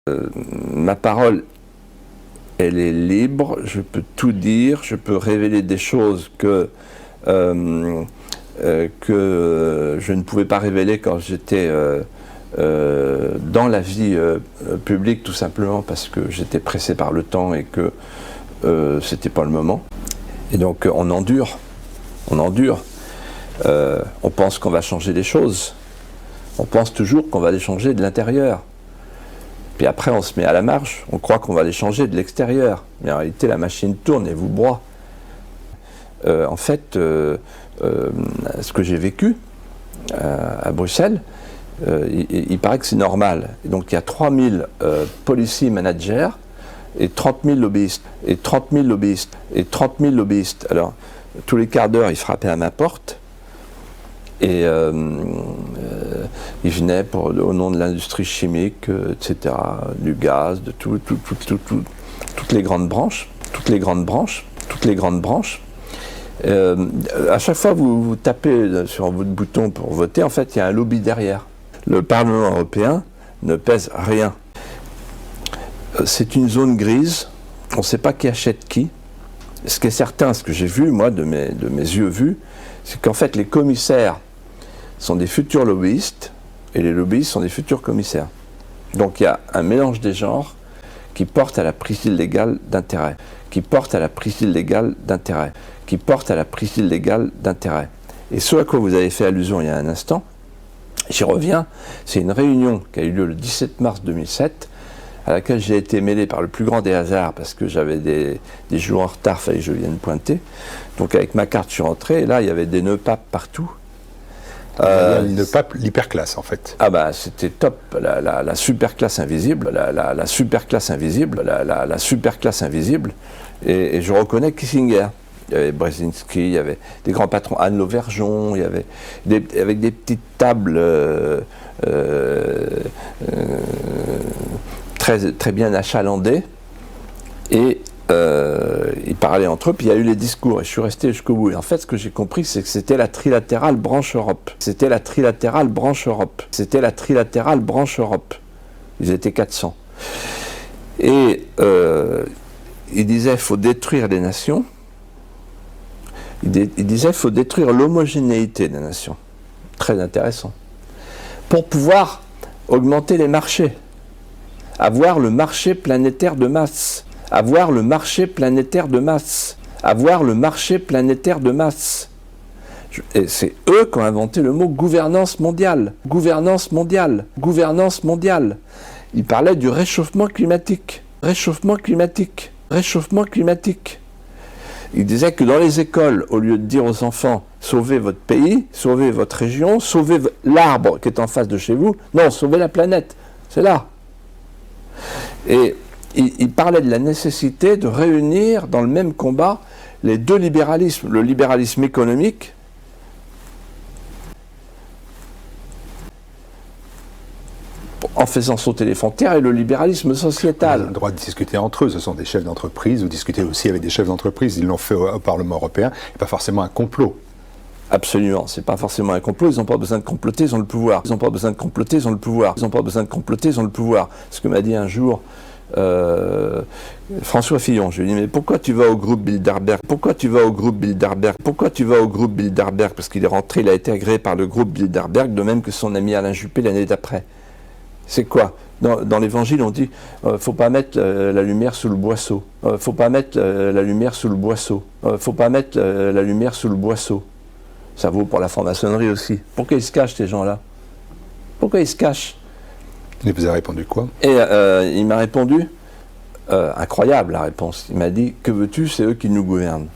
Ma parole, elle est libre, je peux tout dire, je peux révéler des choses que je ne pouvais pas révéler quand j'étais dans la vie publique, tout simplement parce que j'étais pressé par le temps et que c'était pas le moment. Et donc on endure, on pense qu'on va changer les choses, on pense toujours qu'on va les changer de l'intérieur. Puis après, on se met à la marche, on croit qu'on va les changer de l'extérieur. Mais en réalité, la machine tourne et vous broie. En fait, ce que j'ai vécu à Bruxelles, il paraît que c'est normal. Et donc il y a 3000 policy managers et 30 000 lobbyistes. Et 30 000 lobbyistes. Et 30 000 lobbyistes. Alors, tous les quarts d'heure, ils frappaient à ma porte. Et ils venaient au nom de l'industrie chimique, etc., du gaz, de toutes les grandes branches, à chaque fois que vous tapez sur votre bouton pour voter, en fait, il y a un lobby derrière. Le Parlement européen ne pèse rien. C'est une zone grise, on ne sait pas qui achète qui. Ce qui est certain, ce que j'ai vu, moi, de mes yeux vus, c'est qu'en fait, les commissaires sont des futurs lobbyistes et les lobbyistes sont des futurs commissaires. Donc il y a un mélange des genres qui porte à la prise illégale d'intérêt, Et ce à quoi vous avez fait allusion il y a un instant, j'y reviens, c'est une réunion qui a eu lieu le 17 mars 2007, à laquelle j'ai été mêlé par le plus grand des hasards parce que j'avais des jours en retard, fallait que je vienne pointer. Donc avec ma carte, je suis rentré, et là, il y avait des nœuds papes partout. Une pape, l'hyperclasse en fait. Ah bah c'était top, la super classe invisible, la super classe invisible, et je reconnais Kissinger. Il y avait Brzezinski, il y avait des grands patrons, Anne Lauvergeon, il y avait avec des petites tables très bien achalandées, et ils parlaient entre eux, puis il y a eu les discours, et je suis resté jusqu'au bout. Et en fait, ce que j'ai compris, c'est que c'était la trilatérale branche Europe. Ils étaient 400. Et ils disaient qu'il faut détruire les nations. Ils disaient qu'il faut détruire l'homogénéité des nations. Très intéressant. Pour pouvoir augmenter les marchés. Avoir le marché planétaire de masse. Et c'est eux qui ont inventé le mot gouvernance mondiale. Ils parlaient du réchauffement climatique. Ils disaient que dans les écoles, au lieu de dire aux enfants « sauvez votre pays, sauvez votre région, sauvez l'arbre qui est en face de chez vous », non, sauvez la planète, c'est là. Et il parlait de la nécessité de réunir dans le même combat les deux libéralismes, le libéralisme économique en faisant sauter les frontières et le libéralisme sociétal. Ils ont le droit de discuter entre eux, ce sont des chefs d'entreprise, vous discutez aussi avec des chefs d'entreprise, ils l'ont fait au Parlement européen, et pas forcément un complot. Absolument, c'est pas forcément un complot, ils n'ont pas besoin de comploter, ils ont le pouvoir. Ce que m'a dit un jour François Fillon, je lui ai dit, mais pourquoi tu vas au groupe Bilderberg? Parce qu'il est rentré, il a été agréé par le groupe Bilderberg, de même que son ami Alain Juppé l'année d'après. C'est quoi? Dans l'évangile, on dit faut pas mettre la lumière sous le boisseau. Ça vaut pour la franc-maçonnerie aussi. Pourquoi ils se cachent, ces gens-là? Et vous avez répondu quoi? Et il m'a répondu, incroyable la réponse, il m'a dit, que veux-tu, c'est eux qui nous gouvernent.